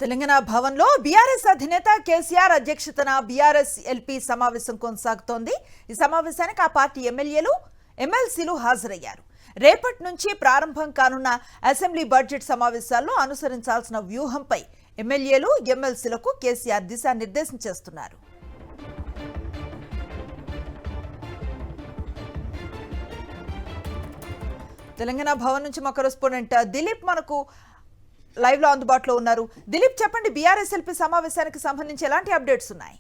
తెలంగాణ భవన్లో బీఆర్ఎస్ అధినేత కేసీఆర్ అధ్యక్షతన బీఆర్ఎస్ ఎల్పీ సమావేశం కొనసాగుతోంది. ఈ సమావేశానికి ఆ పార్టీ ఎమ్మెల్యేలు, ఎమ్మెల్సీలు హాజరయ్యారు. రేపటి నుంచి ప్రారంభం కానున్న అసెంబ్లీ బడ్జెట్ సమావేశాల్లో అనుసరించాల్సిన వ్యూహంపై ఎమ్మెల్యేలు, ఎమ్మెల్సీలకు కేసీఆర్ దిశానిర్దేశం చేస్తున్నారు. తెలంగాణ భవన్ నుంచి మా కరెస్పాండెంట్ దిలీప్ మనకు లైవ్ లో అందుబాటులో ఉన్నారు. దిలీప్, చెప్పండి, బీఆర్ఎస్ ఎల్పీ సమావేశానికి సంబంధించి ఎలాంటి అప్డేట్స్ ఉన్నాయి?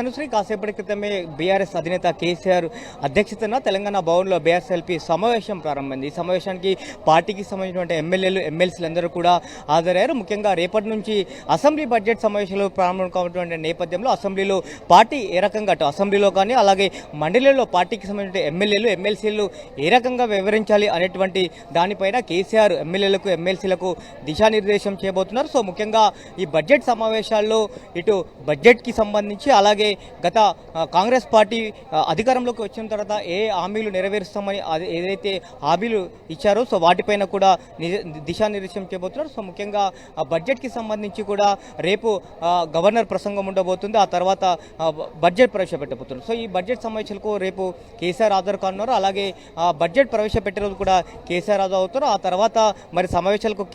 అనుశ్రీ, కాసేపటి క్రితమే బీఆర్ఎస్ అధినేత కేసీఆర్ అధ్యక్షతన తెలంగాణ భవన్లో బీఆర్ఎస్ ఎల్పీ సమావేశం ప్రారంభమైంది. ఈ సమావేశానికి పార్టీకి సంబంధించినటువంటి ఎమ్మెల్యేలు, ఎమ్మెల్సీలు అందరూ కూడా హాజరయ్యారు. ముఖ్యంగా రేపటి నుంచి అసెంబ్లీ బడ్జెట్ సమావేశాలు ప్రారంభం కావటువంటి నేపథ్యంలో అసెంబ్లీలో పార్టీ ఏ రకంగా అసెంబ్లీలో కానీ అలాగే మండలిలో పార్టీకి సంబంధించిన ఎమ్మెల్యేలు, ఎమ్మెల్సీలు ఏ రకంగా వివరించాలి అనేటువంటి దానిపైన కేసీఆర్ ఎమ్మెల్యేలకు, ఎమ్మెల్సీలకు దిశానిర్దేశం చేయబోతున్నారు. సో ముఖ్యంగా ఈ బడ్జెట్ సమావేశాల్లో ఇటు బడ్జెట్కి సంబంధించి అలాగే గత కాంగ్రెస్ పార్టీ అధికారంలోకి వచ్చిన తర్వాత ఏ హామీలు నెరవేరుస్తామని ఏదైతే హామీలు ఇచ్చారో సో వాటిపైన కూడా దిశానిర్దేశం చేయబోతున్నారు. సో ముఖ్యంగా బడ్జెట్కి సంబంధించి కూడా రేపు గవర్నర్ ప్రసంగం ఉండబోతుంది. ఆ తర్వాత బడ్జెట్ ప్రవేశపెట్టబోతున్నారు. సో ఈ బడ్జెట్ సమావేశాలకు రేపు కేసీఆర్ హాజరు కానున్నారు. అలాగే బడ్జెట్ ప్రవేశపెట్టే రోజు కూడా కేసీఆర్ హాజరు అవుతారు. ఆ తర్వాత మరి సమావేశాలకు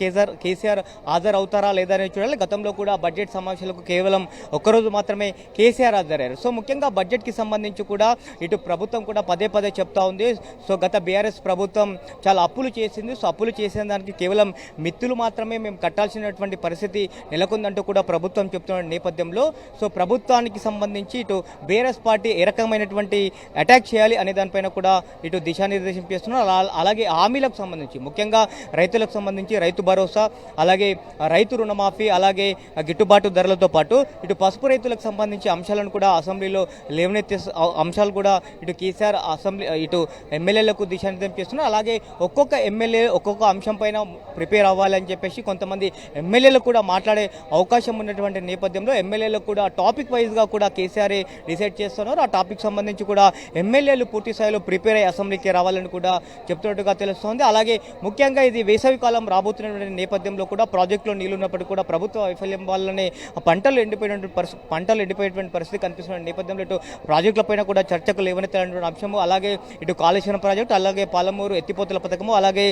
కేసీఆర్ హాజరు అవుతారా లేదా అనేది చూడాలి. గతంలో కూడా బడ్జెట్ సమావేశాలకు కేవలం ఒక్కరోజు మాత్రమే కేసీఆర్ హాజరయ్యారు. సో ముఖ్యంగా బడ్జెట్కి సంబంధించి కూడా ఇటు ప్రభుత్వం కూడా పదే పదే చెప్తా ఉంది. సో గత బీఆర్ఎస్ ప్రభుత్వం చాలా అప్పులు చేసింది. సో అప్పులు చేసిన దానికి కేవలం మిత్తులు మాత్రమే మేము కట్టాల్సినటువంటి పరిస్థితి నెలకొందంటూ కూడా ప్రభుత్వం చెప్తున్న నేపథ్యంలో సో ప్రభుత్వానికి సంబంధించి ఇటు బీఆర్ఎస్ పార్టీ ఏ రకమైనటువంటి అటాక్ చేయాలి అనే దానిపైన కూడా ఇటు దిశానిర్దేశం చేస్తున్నారు. అలాగే హామీలకు సంబంధించి ముఖ్యంగా రైతులకు సంబంధించి రైతు భరోసా, అలాగే రైతు రుణమాఫీ, అలాగే గిట్టుబాటు ధరలతో పాటు ఇటు పసుపు రైతులకు సంబంధించి అంశాలను కూడా అసెంబ్లీలో లేవనెత్తే అంశాలు కూడా ఇటు కేసీఆర్ అసెంబ్లీ ఇటు ఎమ్మెల్యేలకు దిశానిర్దేశం చేస్తున్నారు. అలాగే ఒక్కొక్క ఎమ్మెల్యే ఒక్కొక్క అంశం పైన ప్రిపేర్ అవ్వాలని చెప్పేసి కొంతమంది ఎమ్మెల్యేలు కూడా మాట్లాడే అవకాశం ఉన్నటువంటి నేపథ్యంలో ఎమ్మెల్యేలకు కూడా టాపిక్ వైజ్గా కూడా కేసీఆర్ డిసైడ్ చేస్తున్నారు. ఆ టాపిక్ సంబంధించి కూడా ఎమ్మెల్యేలు పూర్తి స్థాయిలో ప్రిపేర్ అయ్యి అసెంబ్లీకి రావాలని కూడా చెప్తున్నట్టుగా తెలుస్తోంది. అలాగే ముఖ్యంగా ఇది వేసవి కాలం రాబోతున్నటువంటి నేపథ్యంలో కూడా ప్రాజెక్టులో నీళ్లున్నప్పటికీ కూడా ప్రభుత్వ వైఫల్యం వల్లనే పంటలు ఎండిపోయినటువంటి పరిస్థితి కనిపిస్తున్న నేపథ్యంలో ఇటు ప్రాజెక్టులపైన కూడా చర్చకు లేవనెత్తాలనే అంశము, అలాగే ఇటు కాళేశ్వరం ప్రాజెక్టు, అలాగే పాలమూరు ఎత్తిపోతల పథకము, అలాగే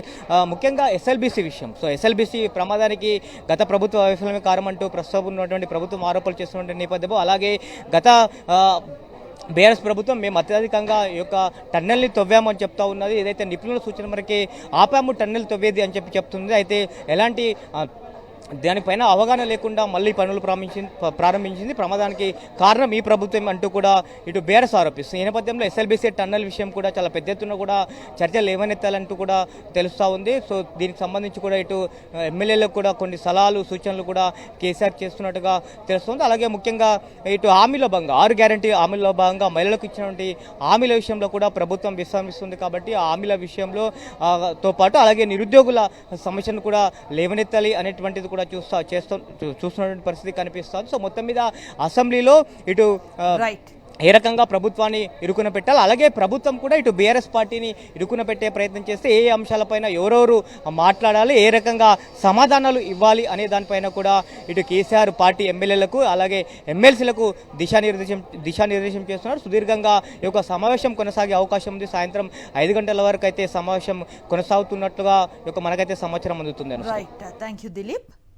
ముఖ్యంగా ఎస్ఎల్బీసీ విషయం. సో ఎస్ఎల్బీసీ ప్రమాదానికి గత ప్రభుత్వ వైఫల్యమే కారణమంటూ ప్రస్తుతం ఉన్నటువంటి ప్రభుత్వం ఆరోపణలు చేస్తున్న నేపథ్యము, అలాగే గత బీఆర్ఎస్ ప్రభుత్వం మేము అత్యధికంగా ఈ యొక్క టన్నెల్ని తవ్వామని చెప్తా ఉన్నది. ఏదైతే నిపుణుల సూచన మేరకే ఆపాము టన్నెల్ తవ్వేది అని చెప్తుంది. అయితే ఎలాంటి దానిపైన అవగాహన లేకుండా మళ్ళీ పనులు ప్రారంభించింది. ప్రమాదానికి కారణం ఈ ప్రభుత్వం అంటూ కూడా ఇటు బీఆర్ఎస్ ఆరోపిస్తుంది. ఈ నేపథ్యంలో ఎస్ఎల్బీసీ టన్నెల్ విషయం కూడా చాలా పెద్ద ఎత్తున కూడా చర్చలు లేవనెత్తాలంటూ కూడా తెలుస్తూ ఉంది. సో దీనికి సంబంధించి కూడా ఇటు ఎమ్మెల్యేలకు కూడా కొన్ని సలహాలు, సూచనలు కూడా కేసీఆర్ చేస్తున్నట్టుగా తెలుస్తుంది. అలాగే ముఖ్యంగా ఇటు హామీలో భాగంగా 6 గ్యారంటీ హామీలో భాగంగా మహిళలకు ఇచ్చినటువంటి హామీల విషయంలో కూడా ప్రభుత్వం విశ్రమిస్తుంది. కాబట్టి ఆ హామీల విషయంలో తో పాటు అలాగే నిరుద్యోగుల సమస్యను కూడా లేవనెత్తాలి అనేటువంటిది కూడా చూస్తున్నటువంటి పరిస్థితి కనిపిస్తుంది. సో మొత్తం మీద అసెంబ్లీలో ఇటు ఏ రకంగా ప్రభుత్వాన్ని ఇరుకున పెట్టాలి, అలాగే ప్రభుత్వం కూడా ఇటు బీఆర్ఎస్ పార్టీని ఇరుకున పెట్టే ప్రయత్నం చేస్తే ఏ అంశాలపైన ఎవరెవరు మాట్లాడాలి, ఏ రకంగా సమాధానాలు ఇవ్వాలి అనే దానిపైన కూడా ఇటు కేసీఆర్ పార్టీ ఎమ్మెల్యేలకు అలాగే ఎమ్మెల్సీలకు దిశానిర్దేశం చేస్తున్నారు. సుదీర్ఘంగా ఈ యొక్క సమావేశం కొనసాగే అవకాశం ఉంది. సాయంత్రం 5 గంటల వరకు అయితే సమావేశం కొనసాగుతున్నట్లుగా మనకైతే సమాచారం అందుతుంది. Thank you Dilip.